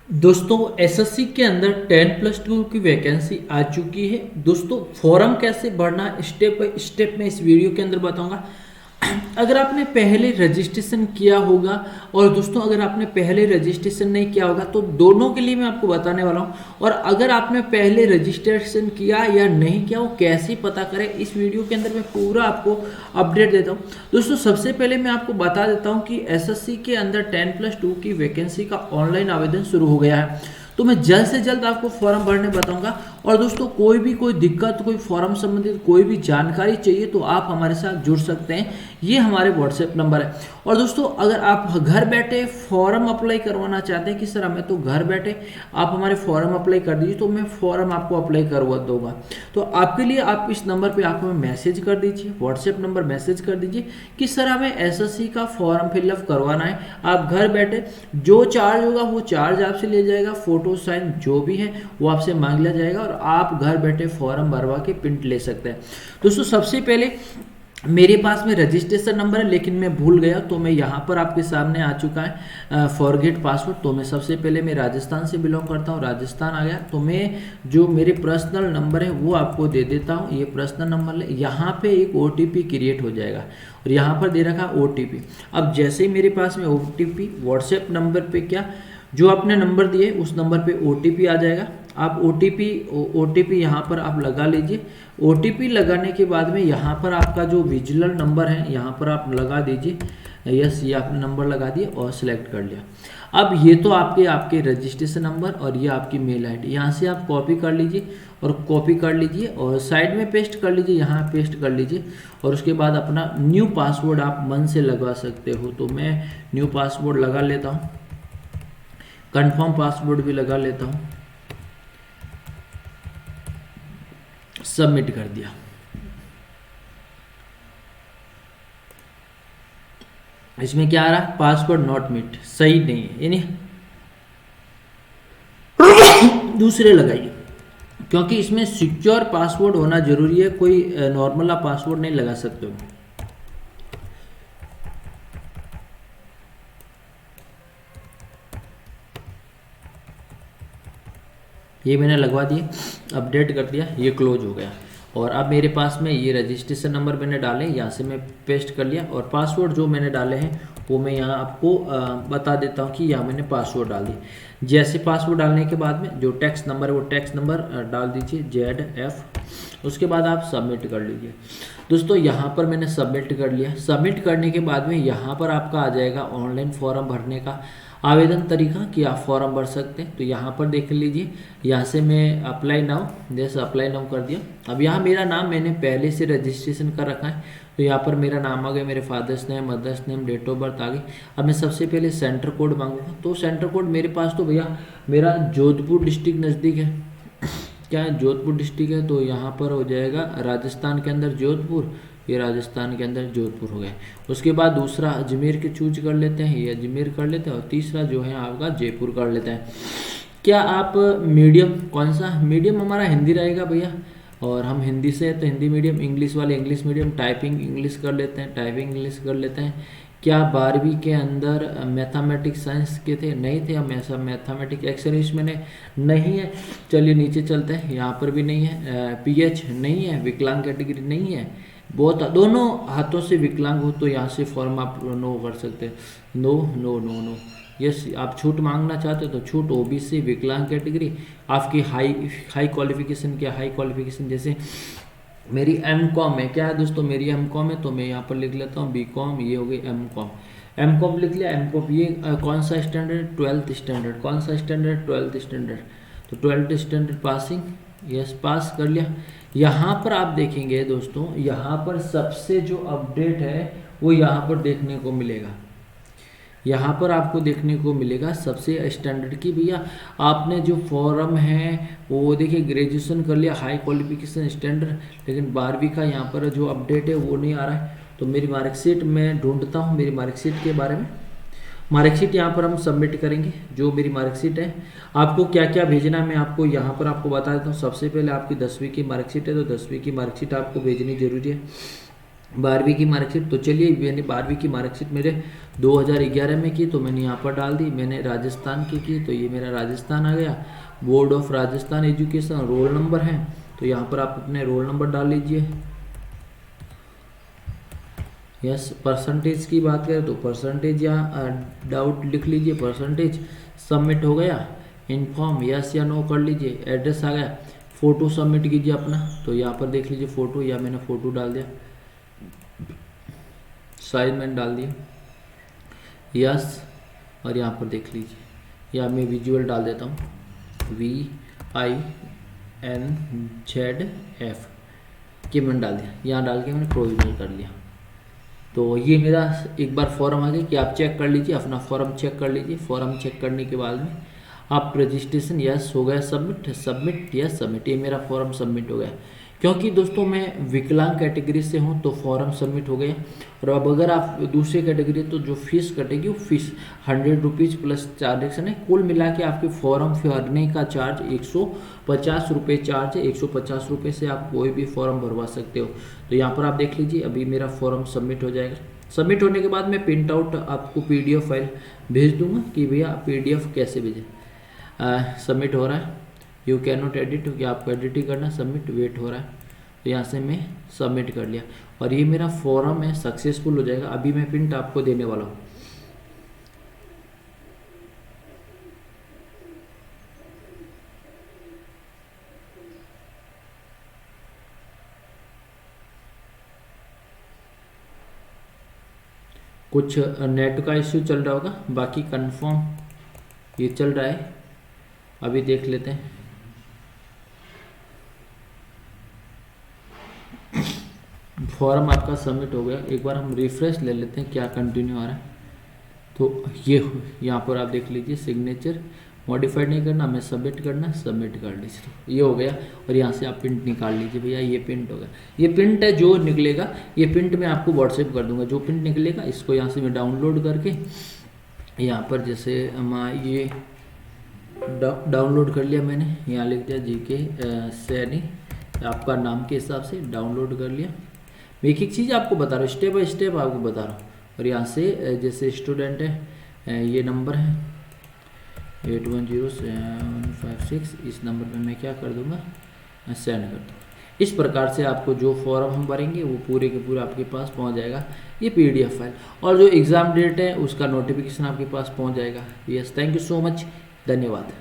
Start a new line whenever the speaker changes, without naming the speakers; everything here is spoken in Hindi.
दोस्तों एसएससी के अंदर 10+2 की वैकेंसी आ चुकी है। दोस्तों फॉर्म कैसे भरना स्टेप बाय स्टेप मैं इस वीडियो के अंदर बताऊंगा। अगर आपने पहले रजिस्ट्रेशन किया होगा और दोस्तों अगर आपने पहले रजिस्ट्रेशन नहीं किया होगा तो दोनों के लिए मैं आपको बताने वाला हूं। और अगर आपने पहले रजिस्ट्रेशन किया या नहीं किया वो कैसे पता करें इस वीडियो के अंदर मैं पूरा आपको अपडेट देता हूं। दोस्तों सबसे पहले मैं आपको बता देता हूं कि एसएससी के अंदर 10+2 की वैकेंसी का ऑनलाइन आवेदन शुरू हो गया है। तो मैं जल्द से जल्द आपको फॉर्म भरने बताऊंगा। और दोस्तों कोई दिक्कत कोई फॉर्म संबंधित कोई भी जानकारी चाहिए तो आप हमारे साथ जुड़ सकते हैं। ये हमारे व्हाट्सएप नंबर है। और दोस्तों अगर आप घर बैठे फॉर्म अप्लाई करवाना चाहते हैं कि सर हमें तो घर बैठे आप हमारे फॉर्म अप्लाई कर दीजिए तो मैं फॉर्म आपको अप्लाई करवा दूंगा। तो आपके लिए आप इस नंबर पे आप हमें मैसेज कर दीजिए, व्हाट्सएप नंबर मैसेज कर दीजिए कि सर हमें एसएससी का फॉर्म फिलअप करवाना है। आप घर बैठे जो चार्ज होगा वो चार्ज आपसे लिया जाएगा, फोटो साइन जो भी है वो आपसे मांग लिया जाएगा और आप घर बैठे फॉर्म भरवा के प्रिंट ले सकते हैं। दोस्तों सबसे पहले मेरे पास में रजिस्ट्रेशन नंबर है लेकिन मैं भूल गया तो मैं यहाँ पर आपके सामने आ चुका है फॉरगेट पासवर्ड। तो मैं सबसे पहले मैं राजस्थान से बिलोंग करता हूँ, राजस्थान आ गया तो मैं जो मेरे पर्सनल नंबर है वो आपको दे देता हूँ। ये पर्सनल नंबर है, यहाँ पे एक ओटीपी क्रिएट हो जाएगा और यहाँ पर दे रखा ओटीपी। अब जैसे ही मेरे पास में ओटीपी व्हाट्सएप नंबर पे क्या जो आपने नंबर दिए उस नंबर पे ओटीपी आ जाएगा। आप ओटीपी यहाँ पर आप लगा लीजिए। ओटीपी लगाने के बाद में यहाँ पर आपका जो विजिलर नंबर है यहाँ पर आप लगा दीजिए। यस ये आपने नंबर लगा दिया और सिलेक्ट कर लिया। अब ये तो आपके रजिस्ट्रेशन नंबर और ये आपकी मेल आईडी यहाँ से आप कॉपी कर लीजिए और कॉपी कर लीजिए और साइड में पेस्ट कर लीजिए, यहाँ पेस्ट कर लीजिए। और उसके बाद अपना न्यू पासवर्ड आप मन से लगवा सकते हो। तो मैं न्यू पासवर्ड लगा लेता हूँ, कंफर्म पासवर्ड भी लगा लेता हूँ, सबमिट कर दिया। इसमें क्या आ रहा है पासवर्ड नॉट मीट, सही नहीं है यानी दूसरे लगाइए क्योंकि इसमें सिक्योर पासवर्ड होना जरूरी है। कोई नॉर्मल आप पासवर्ड नहीं लगा सकते हो। ये मैंने लगवा दिया, अपडेट कर दिया, ये क्लोज हो गया। और अब मेरे पास में ये रजिस्ट्रेशन नंबर मैंने डाले, यहाँ से मैं पेस्ट कर लिया और पासवर्ड जो मैंने डाले हैं वो मैं यहाँ आपको बता देता हूँ कि यहाँ मैंने पासवर्ड डाल दिया। जैसे पासवर्ड डालने के बाद में जो टेक्स्ट नंबर है वो टेक्स्ट नंबर डाल दीजिए ZF। उसके बाद आप सबमिट कर लीजिए। दोस्तों यहाँ पर मैंने सबमिट कर लिया। सबमिट करने के बाद में यहाँ पर आपका आ जाएगा ऑनलाइन फॉर्म भरने का आवेदन तरीका कि आप फॉर्म भर सकते हैं। तो यहाँ पर देख लीजिए, यहाँ से मैं अप्लाई नाउ, जैसे अप्लाई नाउ कर दिया। अब यहाँ मेरा नाम मैंने पहले से रजिस्ट्रेशन कर रखा है तो यहाँ पर मेरा नाम आ गया, मेरे father's name, mother's name, date of birth आ गई। अब मैं सबसे पहले सेंटर कोड मांगूंगा। तो सेंटर कोड मेरे पास तो भैया मेरा जोधपुर डिस्ट्रिक्ट नज़दीक है। क्या है जोधपुर डिस्ट्रिक्ट है तो यहाँ पर हो जाएगा राजस्थान के अंदर जोधपुर, ये राजस्थान के अंदर जोधपुर हो गया। उसके बाद दूसरा अजमेर के चूज कर लेते हैं, ये अजमेर कर लेते हैं। और तीसरा जो है आपका जयपुर कर लेते हैं। क्या आप मीडियम कौन सा, मीडियम हमारा हिंदी रहेगा भैया और हम हिंदी से तो हिंदी मीडियम, इंग्लिश वाले इंग्लिश मीडियम, टाइपिंग इंग्लिश कर लेते हैं, टाइपिंग इंग्लिश कर लेते हैं। क्या 12वीं के अंदर मैथमेटिक्स साइंस के थे, नहीं थे, हम ऐसा मैथमेटिक्स एक्सरसाइज मैंने नहीं है। चलिए नीचे चलते हैं, यहाँ पर भी नहीं है। PH नहीं है, विकलांग कैटेगरी नहीं है, बहुत दोनों हाथों से विकलांग हो तो यहाँ से फॉर्म आप नो कर सकते हैं। No no no no yes आप छूट मांगना चाहते हो तो छूट। OBC विकलांग कैटेगरी आपकी हाई क्वालिफिकेशन, क्या हाई क्वालिफिकेशन जैसे मेरी M.Com है। क्या है दोस्तों मेरी M.Com है तो मैं यहाँ पर लिख लेता हूँ B.Com, ये हो गई M.Com। M.Com लिख लिया। M.Com ये कौन सा स्टैंडर्ड, 12th स्टैंडर्ड। कौन सा स्टैंडर्ड, 12th स्टैंडर्ड। तो 12th स्टैंडर्ड पासिंग, यस पास कर लिया। यहाँ पर आप देखेंगे दोस्तों, यहाँ पर सबसे जो अपडेट है वो यहाँ पर देखने को मिलेगा। यहाँ पर आपको देखने को मिलेगा सबसे स्टैंडर्ड की भैया आपने जो फॉर्म है वो देखिए ग्रेजुएशन कर लिया, हाई क्वालिफिकेशन स्टैंडर्ड, लेकिन 12वीं का यहाँ पर जो अपडेट है वो नहीं आ रहा है। तो मेरी मार्कशीट मैं ढूंढता हूँ, मेरी मार्कशीट के बारे में। मार्कशीट यहाँ पर हम सबमिट करेंगे। जो मेरी मार्कशीट है आपको क्या क्या भेजना मैं आपको यहाँ पर आपको बता देता हूँ। सबसे पहले आपकी 10वीं की मार्कशीट है तो 10वीं की मार्कशीट आपको भेजनी जरूरी है। 12वीं की मार्कशीट। तो चलिए, मैंने 12वीं की मार्कशीट मेरे 2011 में की, तो मैंने यहाँ पर डाल दी। मैंने राजस्थान की तो ये मेरा राजस्थान आ गया। Board of Rajasthan education, roll number है, तो यहाँ पर आप अपने रोल नंबर डाल लीजिए। यस, परसेंटेज की बात करें तो परसेंटेज यहाँ डाउट लिख लीजिए, परसेंटेज। सबमिट हो गया। इन्फॉर्म यस या नो कर लीजिए। एड्रेस आ गया। फ़ोटो सबमिट कीजिए अपना, तो यहाँ पर देख लीजिए फ़ोटो, या मैंने फ़ोटो डाल दिया, साइज मैंने डाल दिया, यस। और यहाँ पर देख लीजिए, या मैं विजुअल डाल देता हूँ, VINZF के मैंने डाल दिया। यहाँ डाल के मैंने प्रोविजनल कर लिया। तो ये मेरा एक बार फॉर्म आ गया कि आप चेक कर लीजिए, अपना फॉर्म चेक कर लीजिए। फॉर्म चेक करने के बाद में आप रजिस्ट्रेशन यस हो गया, सबमिट, सबमिट यस सबमिट, ये मेरा फॉर्म सबमिट हो गया। क्योंकि दोस्तों मैं विकलांग कैटेगरी से हूँ तो फॉर्म सबमिट हो गया। और अब अगर आप दूसरी कैटेगरी, तो जो फीस कटेगी वो फीस 100 रुपीज़ प्लस ट्रांजेक्शन है। कुल मिला के आपके फॉर्म भरने का चार्ज 150 रुपये चार्ज है। 150 रुपये से आप कोई भी फॉर्म भरवा सकते हो। तो यहाँ पर आप देख लीजिए, अभी मेरा फॉर्म सबमिट हो जाएगा। सबमिट होने के बाद मैं प्रिंट आउट आपको PDF फाइल भेज दूंगा कि भैया PDF कैसे भेजें। सबमिट हो रहा है, यू कैन नॉट एडिट, क्योंकि आपको एडिट ही करना, सबमिट वेट हो रहा है। तो यहाँ से मैं सबमिट कर लिया और ये मेरा फॉर्म है सक्सेसफुल हो जाएगा। अभी मैं प्रिंट आपको देने वाला हूँ। कुछ नेट का इश्यू चल रहा होगा, बाकी कंफर्म ये चल रहा है। अभी देख लेते हैं। फॉर्म आपका सबमिट हो गया। एक बार हम रिफ्रेश ले लेते हैं क्या कंटिन्यू आ रहा है। तो ये यहाँ पर आप देख लीजिए, सिग्नेचर मॉडिफाइड नहीं करना, हमें सबमिट करना, सबमिट कर लीजिए। तो ये हो गया। और यहाँ से आप प्रिंट निकाल लीजिए भैया, ये प्रिंट हो गया। ये प्रिंट है जो निकलेगा, ये प्रिंट मैं आपको व्हाट्सएप कर दूंगा। जो प्रिंट निकलेगा इसको यहाँ से मैं डाउनलोड करके यहाँ पर जैसे ये डाउनलोड कर लिया मैंने, यहाँ लिख दिया GK सैनी, आपका नाम के हिसाब से डाउनलोड कर लिया। मैं एक एक चीज़ आपको बता रहा हूँ, स्टेप बाय स्टेप आपको बता रहा हूँ। और यहाँ से जैसे स्टूडेंट है, ये नंबर है 810756, इस नंबर पे मैं क्या कर दूँगा, सेंड कर दूँगा। इस प्रकार से आपको जो फॉर्म हम भरेंगे वो पूरे के पूरे आपके पास पहुँच जाएगा, ये PDF फाइल। और जो एग्ज़ाम डेट है उसका नोटिफिकेशन आपके पास पहुँच जाएगा। Yes, thank you so much, धन्यवाद।